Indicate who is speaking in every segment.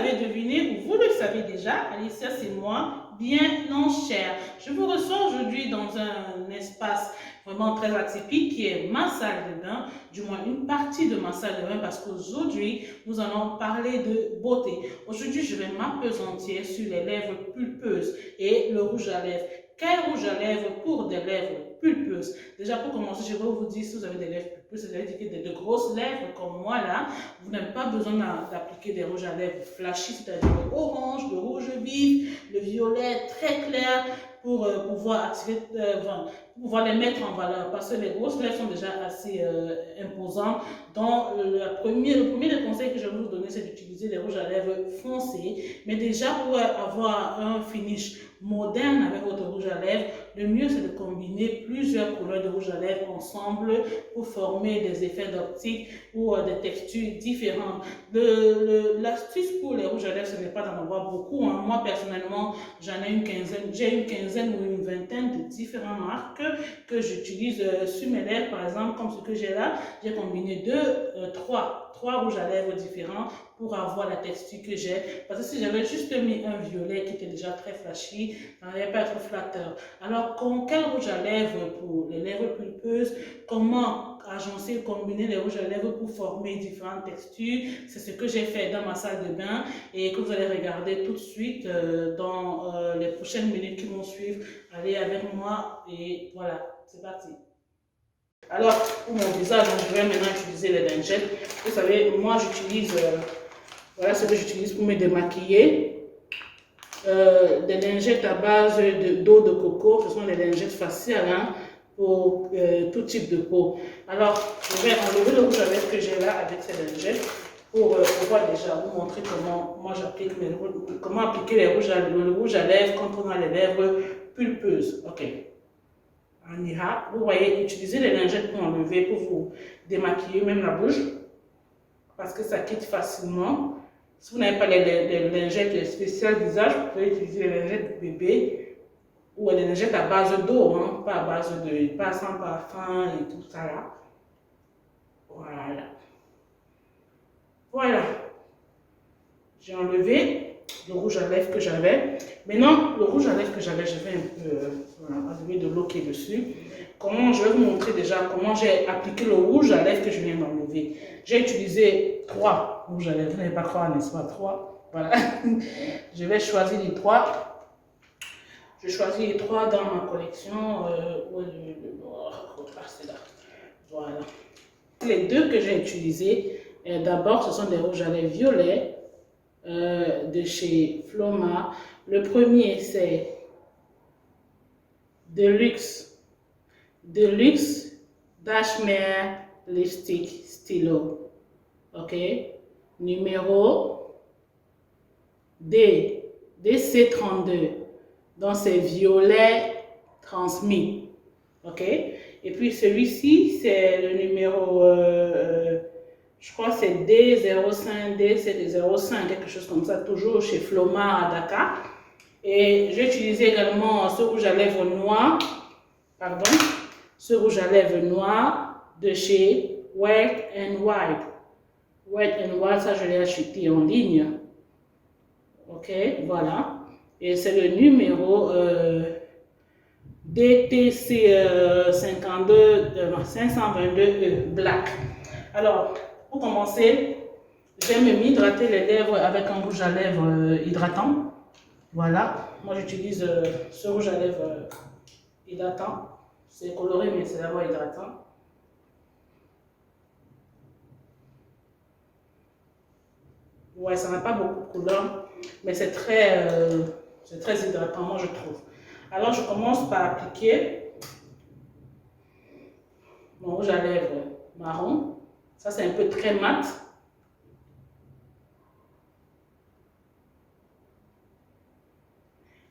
Speaker 1: l'avez deviné ou vous le savez déjà, Alicia, c'est moi, bien en chair. Je vous reçois aujourd'hui dans un espace vraiment très atypique qui est ma salle de bain, du moins une partie de ma salle de bain parce qu'aujourd'hui, nous allons parler de beauté. Aujourd'hui, je vais m'appesantir sur les lèvres pulpeuses et le rouge à lèvres. Quel rouge à lèvres pour des lèvres pulpeuses? Déjà, pour commencer, je vais vous dire si vous avez des lèvres pulpeuses, c'est-à-dire de grosses lèvres comme moi là, vous n'avez pas besoin d'appliquer des rouges à lèvres flashy, c'est-à-dire le orange, le rouge vif, le violet très clair pour pouvoir activer, pour pouvoir les mettre en valeur parce que les grosses lèvres sont déjà assez imposantes. Donc, le premier des conseils que je vais vous donner, c'est d'utiliser des rouges à lèvres foncés. Mais déjà, pour avoir un finish moderne avec votre rouge à lèvres, le mieux c'est de combiner plusieurs couleurs de rouge à lèvres ensemble pour former des effets d'optique ou des textures différentes. L'astuce pour les rouges à lèvres, ce n'est pas d'en avoir beaucoup. Hein. Moi, personnellement, j'en ai une quinzaine, j'ai une quinzaine ou une vingtaine de différentes marques que j'utilise sur mes lèvres. Par exemple, comme ce que j'ai là, j'ai combiné trois rouges à lèvres différents pour avoir la texture que j'ai. Parce que si j'avais juste mis un violet qui était déjà très flashy, ça n'allait pas être flatteur. Alors, quel rouge à lèvres pour les lèvres pulpeuses? Comment agencer, combiner les rouges à lèvres pour former différentes textures? C'est ce que j'ai fait dans ma salle de bain et que vous allez regarder tout de suite dans les prochaines minutes qui vont suivre. Allez avec moi et voilà, c'est parti. Alors, pour mon visage, je vais maintenant utiliser les lingettes. Vous savez, moi j'utilise, voilà ce que j'utilise pour me démaquiller. Des lingettes à base d'eau de coco, ce sont des lingettes faciales hein, pour tout type de peau. Alors, je vais enlever le rouge à lèvres que j'ai là avec ces lingettes pour pouvoir déjà vous montrer comment moi j'applique comment appliquer le rouge à lèvres quand on a les lèvres pulpeuses. Ok. On ira, vous voyez, utilisez les lingettes pour enlever, pour vous démaquiller même la bouche, parce que ça quitte facilement. Si vous n'avez pas les lingettes spéciales visage, vous pouvez utiliser les lingettes de bébé ou les lingettes à base d'eau, hein, pas à base pas sans parfum et tout ça là. Voilà. Voilà. J'ai enlevé le rouge à lèvres que j'avais. Maintenant, le rouge à lèvres que j'avais, je vais un peu enlever de l'eau qui est dessus. Je vais vous montrer déjà comment j'ai appliqué le rouge à lèvres que je viens d'enlever. J'ai utilisé 3 rouges à lèvres, vous n'allez pas croire, n'est-ce pas, 3. Voilà. Je vais choisir les 3. Je choisis les 3 dans ma collection. Voilà. Les 2 que j'ai utilisés, d'abord, ce sont des rouges à lèvres violets. De chez Floma. Le premier c'est Deluxe Dashmere Lipstick Stylo. Ok. Numéro DC32. Donc c'est violet transmis. Ok. Et puis celui-ci c'est le numéro je crois que c'est D05, D705, quelque chose comme ça, toujours chez Floma à Dakar. Et j'ai utilisé également ce rouge à lèvres noir, ce rouge à lèvres noir de chez Wet n Wild. Wet n Wild, ça je l'ai acheté en ligne. Ok, voilà. Et c'est le numéro DTC 522E Black. Alors, pour commencer, j'aime m'hydrater les lèvres avec un rouge à lèvres hydratant. Voilà, moi j'utilise ce rouge à lèvres hydratant. C'est coloré, mais c'est d'abord hydratant. Ouais, ça n'a pas beaucoup de couleur, mais c'est très hydratant, moi je trouve. Alors je commence par appliquer mon rouge à lèvres marron. Ça, c'est un peu très mat.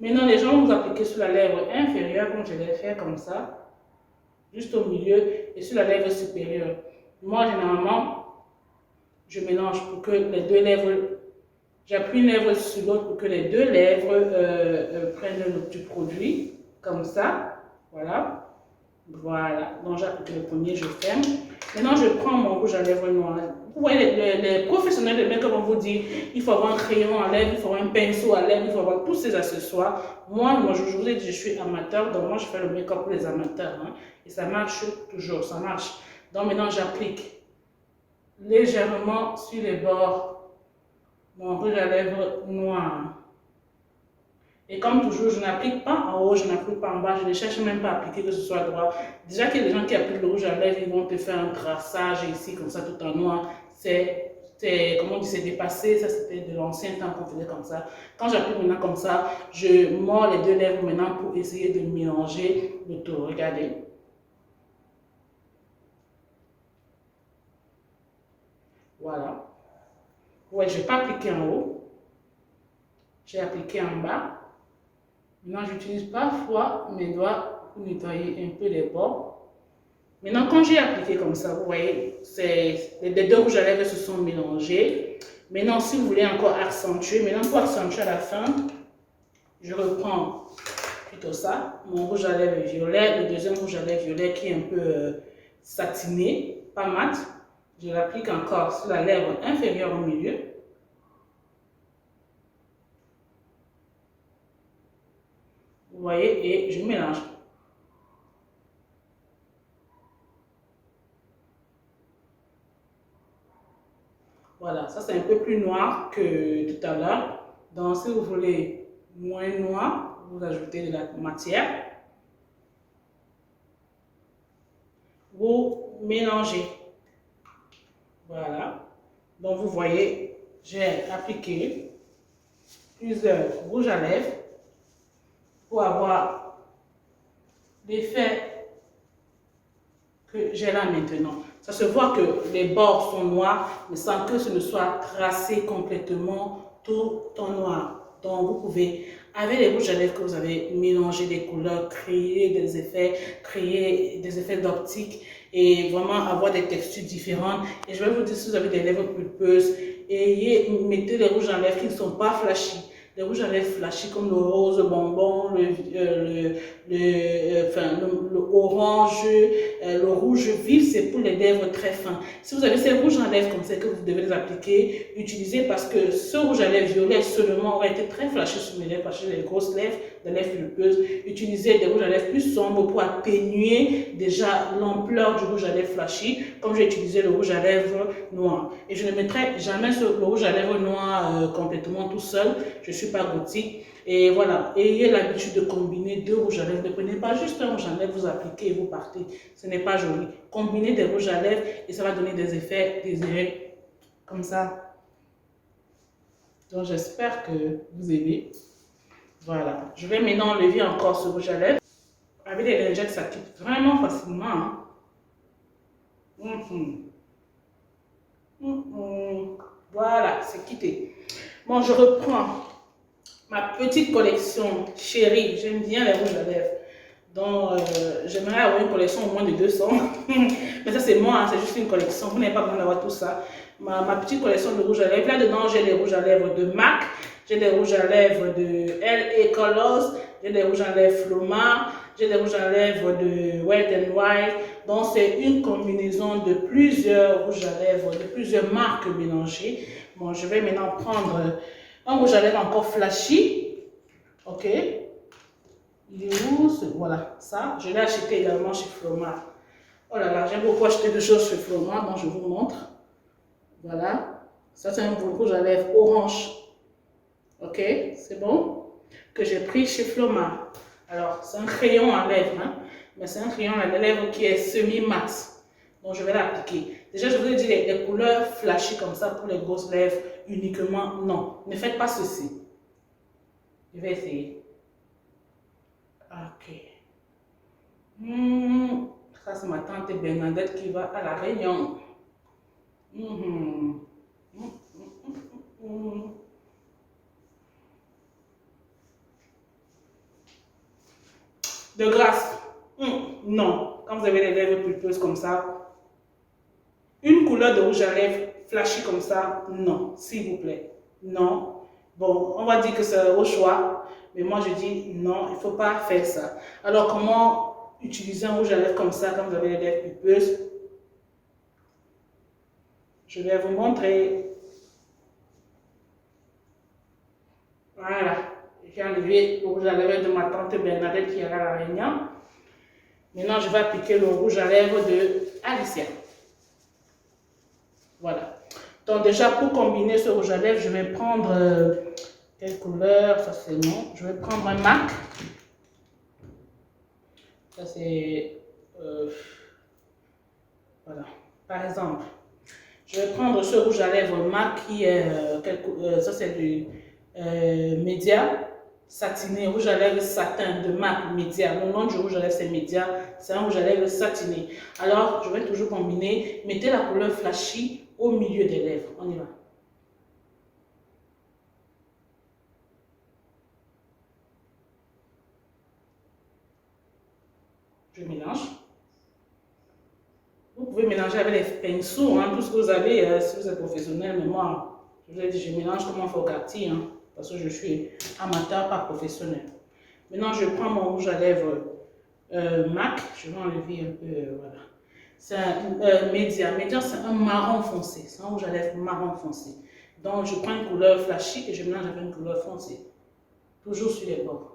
Speaker 1: Maintenant, les gens vont vous appliquer sur la lèvre inférieure, comme je l'ai fait comme ça, juste au milieu, et sur la lèvre supérieure. Moi, généralement, je mélange pour que les deux lèvres, j'appuie une lèvre sur l'autre pour que les deux lèvres prennent du produit, comme ça, voilà. Voilà, donc j'ai appliqué le premier, je ferme. Maintenant, je prends mon rouge à lèvres noir. Vous voyez, les professionnels de make-up vont vous dire il faut avoir un crayon à lèvres, il faut avoir un pinceau à lèvres, il faut avoir tous ces accessoires. Moi je vous ai dit, je suis amateur, donc moi, je fais le make-up pour les amateurs. Hein, et ça marche toujours, ça marche. Donc maintenant, j'applique légèrement sur les bords mon rouge à lèvres noir. Et comme toujours, je n'applique pas en haut, je n'applique pas en bas, je ne cherche même pas à appliquer que ce soit droit. Déjà qu'il y a des gens qui appliquent le rouge à lèvres, ils vont te faire un traçage ici, comme ça, tout en noir. Comment on dit, c'est dépassé, ça c'était de l'ancien temps qu'on faisait comme ça. Quand j'applique maintenant comme ça, je mords les deux lèvres maintenant pour essayer de mélanger le tout. Regardez. Voilà. Ouais, je n'ai pas appliqué en haut, j'ai appliqué en bas. Maintenant, j'utilise parfois mes doigts pour nettoyer un peu les bords. Maintenant, quand j'ai appliqué comme ça, vous voyez, les deux rouges à lèvres se sont mélangés. Maintenant, si vous voulez encore accentuer, maintenant pour accentuer à la fin, je reprends plutôt ça, mon rouge à lèvres violet, le deuxième rouge à lèvres violet qui est un peu satiné, pas mat. Je l'applique encore sur la lèvre inférieure au milieu. Vous voyez, et je mélange. Voilà, ça c'est un peu plus noir que tout à l'heure. Donc si vous voulez moins noir, vous ajoutez de la matière. Vous mélangez. Voilà. Donc vous voyez, j'ai appliqué plusieurs rouges à lèvres pour avoir l'effet que j'ai là maintenant. Ça se voit que les bords sont noirs, mais sans que ce ne soit tracé complètement tout en noir. Donc vous pouvez, avec les rouges à lèvres que vous avez mélangé des couleurs, créer des effets d'optique et vraiment avoir des textures différentes. Et je vais vous dire, si vous avez des lèvres pulpeuses, mettez les rouges à lèvres qui ne sont pas flashy. Les rouges à lèvres flashy comme le rose, le bonbon, le orange, le rouge vif, c'est pour les lèvres très fins. Si vous avez ces rouges à lèvres comme ça que vous devez les appliquer, utilisez parce que ce rouge à lèvres violet seulement aurait été très flashy sur mes lèvres, parce que j'ai les grosses lèvres, des lèvres pulpeuses. Utilisez des rouges à lèvres plus sombres pour atténuer déjà l'ampleur du rouge à lèvres flashy, comme j'ai utilisé le rouge à lèvres noir. Et je ne mettrai jamais le rouge à lèvres noir complètement tout seul. Je ne suis pas gothique. Et voilà, ayez l'habitude de combiner deux rouges à lèvres. Ne prenez pas juste un rouge à lèvres, vous appliquez et vous partez. Ce n'est pas joli. Combinez des rouges à lèvres et ça va donner des effets désirés comme ça. Donc j'espère que vous aimez. Voilà. Je vais maintenant enlever encore ce rouge à lèvres. Avec les lingettes, ça quitte vraiment facilement. Hein. Voilà, c'est quitté. Bon, je reprends ma petite collection chérie. J'aime bien les rouges à lèvres. Donc, j'aimerais avoir une collection au moins de 200. Mais ça, c'est moi, hein, c'est juste une collection. Vous n'avez pas besoin d'avoir tout ça. Ma petite collection de rouges à lèvres. Là-dedans, j'ai des rouges à lèvres de MAC. J'ai des rouges à lèvres de L.A. Colors. J'ai des rouges à lèvres Floma. J'ai des rouges à lèvres de Wet n Wild. Donc, c'est une combinaison de plusieurs rouges à lèvres, de plusieurs marques mélangées. Bon, je vais maintenant prendre un rouge à lèvres encore flashy. Ok. Il est où? Voilà, ça. Je l'ai acheté également chez Floma. Oh là là, j'aime beaucoup acheter des choses chez Floma, donc je vous montre. Voilà. Ça, c'est un rouge à lèvres orange. Ok, c'est bon? Que j'ai pris chez Floma. Alors, c'est un crayon à lèvres, hein, mais c'est un crayon à lèvres qui est semi-mat. Donc, je vais l'appliquer. Déjà, je vous ai dit les couleurs flashy comme ça pour les grosses lèvres uniquement. Non, ne faites pas ceci. Je vais essayer. Ok. Ça, c'est ma tante Bernadette qui va à la Réunion. De grâce. Non. Quand vous avez les lèvres pulpeuses comme ça, une couleur de rouge à lèvres flashy comme ça, non. S'il vous plaît. Non. Bon, on va dire que c'est au choix. Mais moi, je dis non, il ne faut pas faire ça. Alors, comment utiliser un rouge à lèvres comme ça, quand vous avez les lèvres pulpeuses. Je vais vous montrer. Voilà. J'ai enlevé le rouge à lèvres de ma tante Bernadette qui est à La Réunion. Maintenant, je vais appliquer le rouge à lèvres de Alicia. Voilà. Donc déjà, pour combiner ce rouge à lèvres, je vais prendre... quelle couleur? Ça, c'est non. Je vais prendre un MAC. Ça, c'est... voilà. Par exemple, je vais prendre ce rouge à lèvres MAC qui est... ça, c'est du Média satiné, rouge à lèvres satin de MAC Média. Le nom du rouge à lèvres, c'est Média. C'est un rouge à lèvres satiné. Alors, je vais toujours combiner. Mettez la couleur flashy au milieu des lèvres. On y va. Je mélange. Vous pouvez mélanger avec les pinceaux, hein, tout ce que vous avez, si vous êtes professionnel, mais moi, je vous ai dit, je mélange comme un Fogarty, hein, parce que je suis amateur, pas professionnel. Maintenant, je prends mon rouge à lèvres MAC, je vais enlever un peu, voilà. C'est un Média. Média, c'est un marron foncé, c'est un rouge à lèvres marron foncé. Donc, je prends une couleur flashy et je mélange avec une couleur foncée, toujours sur les bords.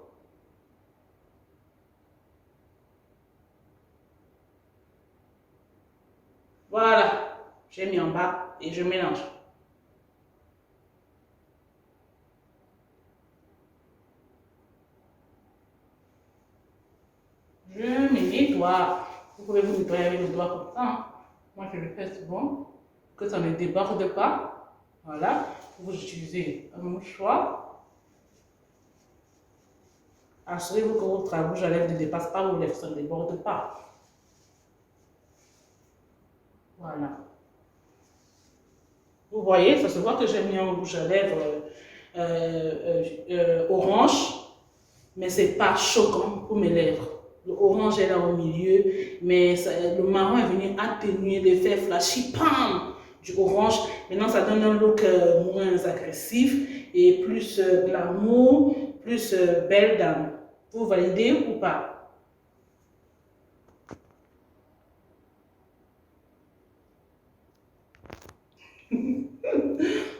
Speaker 1: Voilà, j'ai mis en bas et je mélange. Je me nettoie. Vous pouvez vous nettoyer avec le doigt comme ça. Hein. Moi, je le fais souvent, que ça ne déborde pas. Voilà, vous utilisez un mouchoir. Assurez-vous que votre rouge à lèvres ne dépasse pas vos lèvres, ça ne déborde pas. Voilà. Vous voyez, ça se voit que j'ai mis un rouge à lèvres orange, mais c'est pas choquant pour mes lèvres. Le orange est là au milieu, mais ça, le marron est venu atténuer l'effet flashy, pam, du orange. Maintenant, ça donne un look moins agressif et plus glamour, plus belle dame. Vous validez ou pas?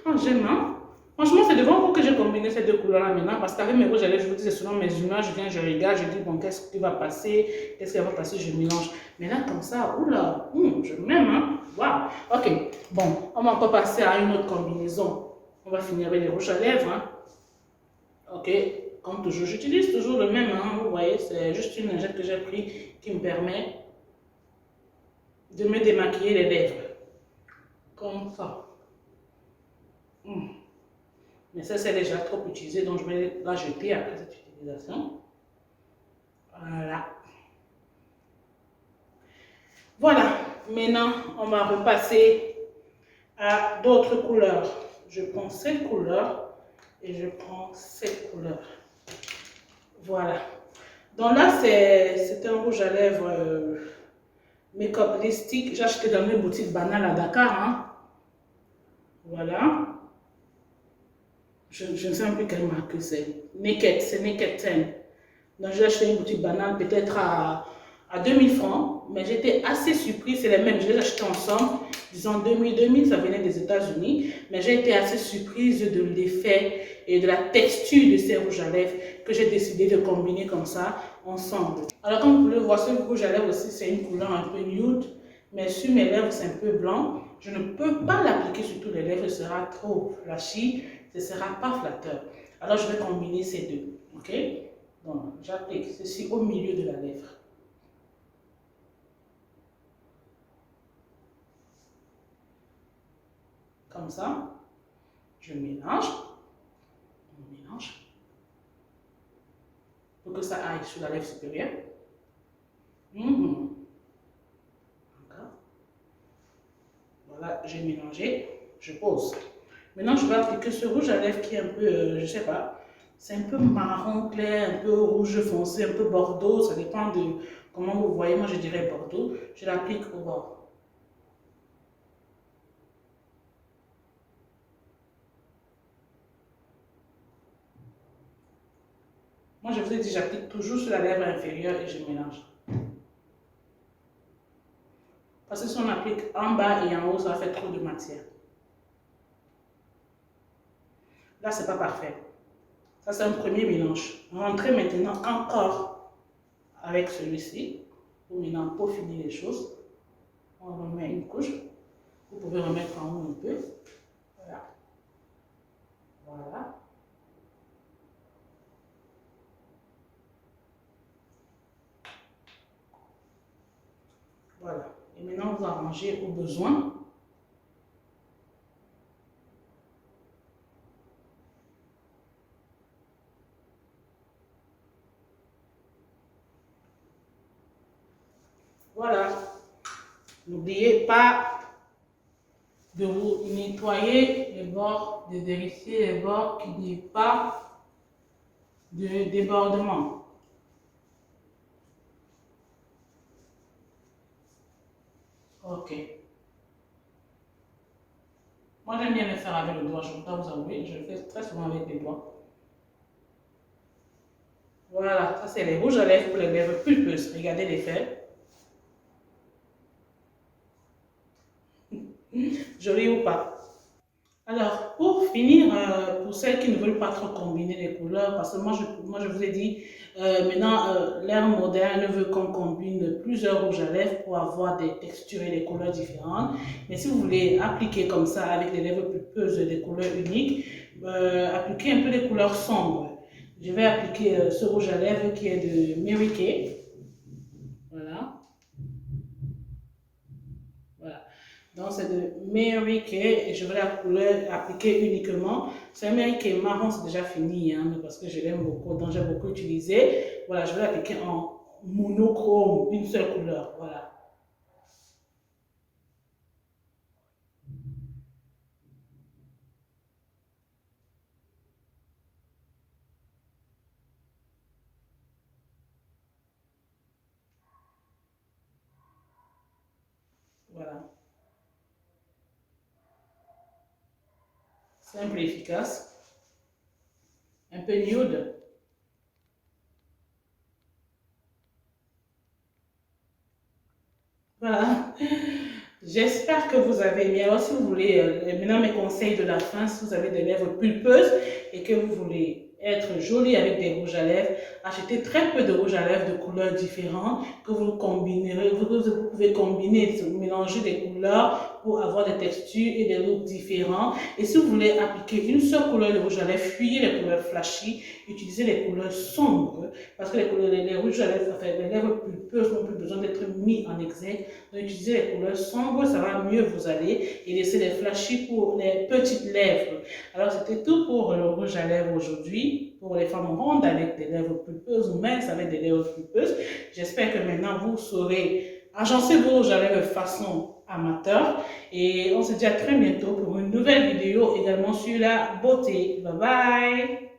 Speaker 1: Oh, j'aime, hein? Franchement, c'est devant vous que j'ai combiné ces deux couleurs-là maintenant, parce qu'avec mes rouges à lèvres, je vous dis, c'est selon mes humeurs, je viens, je regarde, je dis, bon, qu'est-ce qui va passer, qu'est-ce qui va passer, je mélange. Mais là, comme ça, oula, je m'aime, hein? Waouh! Ok, bon, on va encore passer à une autre combinaison. On va finir avec les rouges à lèvres, hein? Ok, comme toujours, j'utilise toujours le même, hein? Vous voyez, c'est juste une lingette que j'ai pris qui me permet de me démaquiller les lèvres. Comme ça. Mais ça, c'est déjà trop utilisé, donc je vais la jeter après cette utilisation. Voilà. Voilà. Maintenant, on va repasser à d'autres couleurs. Je prends cette couleur et je prends cette couleur. Voilà. Donc là, c'est un rouge à lèvres Make-up Lipstick. J'ai acheté dans une boutique banale à Dakar. Hein. Voilà. Je ne sais même plus quelle marque c'est. Naked, c'est Naked 10. Donc j'ai acheté une boutique banale peut-être à 2000 francs, mais j'étais assez surprise, c'est les mêmes, je les ai achetés ensemble, disons 2000, ça venait des États-Unis, mais j'ai été assez surprise de l'effet et de la texture de ces rouges à lèvres que j'ai décidé de combiner comme ça ensemble. Alors comme vous pouvez voir, ce rouge à lèvres aussi, c'est une couleur un peu nude, mais sur mes lèvres c'est un peu blanc. Je ne peux pas l'appliquer sur toutes les lèvres, ce sera trop flashy, ce ne sera pas flatteur. Alors je vais combiner ces deux, ok? Donc, j'applique ceci au milieu de la lèvre. Comme ça, je mélange. On mélange. Pour que ça aille sur la lèvre supérieure. Encore. Voilà, j'ai mélangé. Je pose. Maintenant, je vais appliquer ce rouge à lèvres qui est un peu, je ne sais pas, c'est un peu marron clair, un peu rouge foncé, un peu bordeaux. Ça dépend de comment vous voyez. Moi, je dirais bordeaux. Je l'applique au bord. Moi, je vous ai dit, j'applique toujours sur la lèvre inférieure et je mélange. Parce que si on applique en bas et en haut, ça va faire trop de matière. Là, c'est pas parfait. Ça, c'est un premier mélange. Rentrez maintenant encore avec celui-ci. Pour maintenant peaufiner les choses. On remet une couche. Vous pouvez remettre en haut un peu. Voilà. Voilà. Voilà. Et maintenant, vous arrangez au besoin. Voilà. N'oubliez pas de vous nettoyer les bords, de vérifier les bords qu'il n'y ait pas de débordement. Ok. Moi, j'aime bien le faire avec le doigt, je ne peux pas vous avouer, je le fais très souvent avec les doigts. Voilà, ça c'est les rouges à lèvres pour les lèvres pulpeuses. Regardez l'effet. Joli ou pas? Alors, pour finir, pour celles qui ne veulent pas trop combiner les couleurs, parce que moi je vous ai dit, maintenant, l'ère moderne veut qu'on combine plusieurs rouges à lèvres pour avoir des textures et des couleurs différentes. Mais si vous voulez appliquer comme ça, avec des lèvres pulpeuses, des couleurs uniques, appliquez un peu des couleurs sombres. Je vais appliquer ce rouge à lèvres qui est de Mary Kay. Voilà. Voilà. Donc, c'est de Mary Kay et je vais la couleur appliquer uniquement. C'est un Mary Kay marron, c'est déjà fini, hein, mais parce que je l'aime beaucoup, donc j'ai beaucoup utilisé. Voilà, je vais l'appliquer en monochrome, une seule couleur. Voilà. Voilà. Simple et efficace. Un peu nude. Voilà. J'espère que vous avez aimé. Alors, si vous voulez, maintenant mes conseils de la fin, si vous avez des lèvres pulpeuses et que vous voulez être joli avec des rouges à lèvres, achetez très peu de rouges à lèvres de couleurs différentes que vous combinerez, vous pouvez combiner, mélanger des couleurs pour avoir des textures et des looks différents. Et si vous voulez appliquer une seule couleur de rouge à lèvres, fuyez les couleurs flashy, utilisez les couleurs sombres parce que les rouges à lèvres, enfin, les lèvres pulpeuses n'ont plus besoin d'être mis en exergue. Donc, utilisez les couleurs sombres, ça va mieux vous aller et laissez les flashy pour les petites lèvres. Alors, c'était tout pour le rouge à lèvres aujourd'hui, pour les femmes rondes avec des lèvres pulpeuses ou minces avec des lèvres pulpeuses. J'espère que maintenant, vous saurez agencer vos rouges à lèvres de façon amateur. Et on se dit à très bientôt pour une nouvelle vidéo également sur la beauté. Bye bye!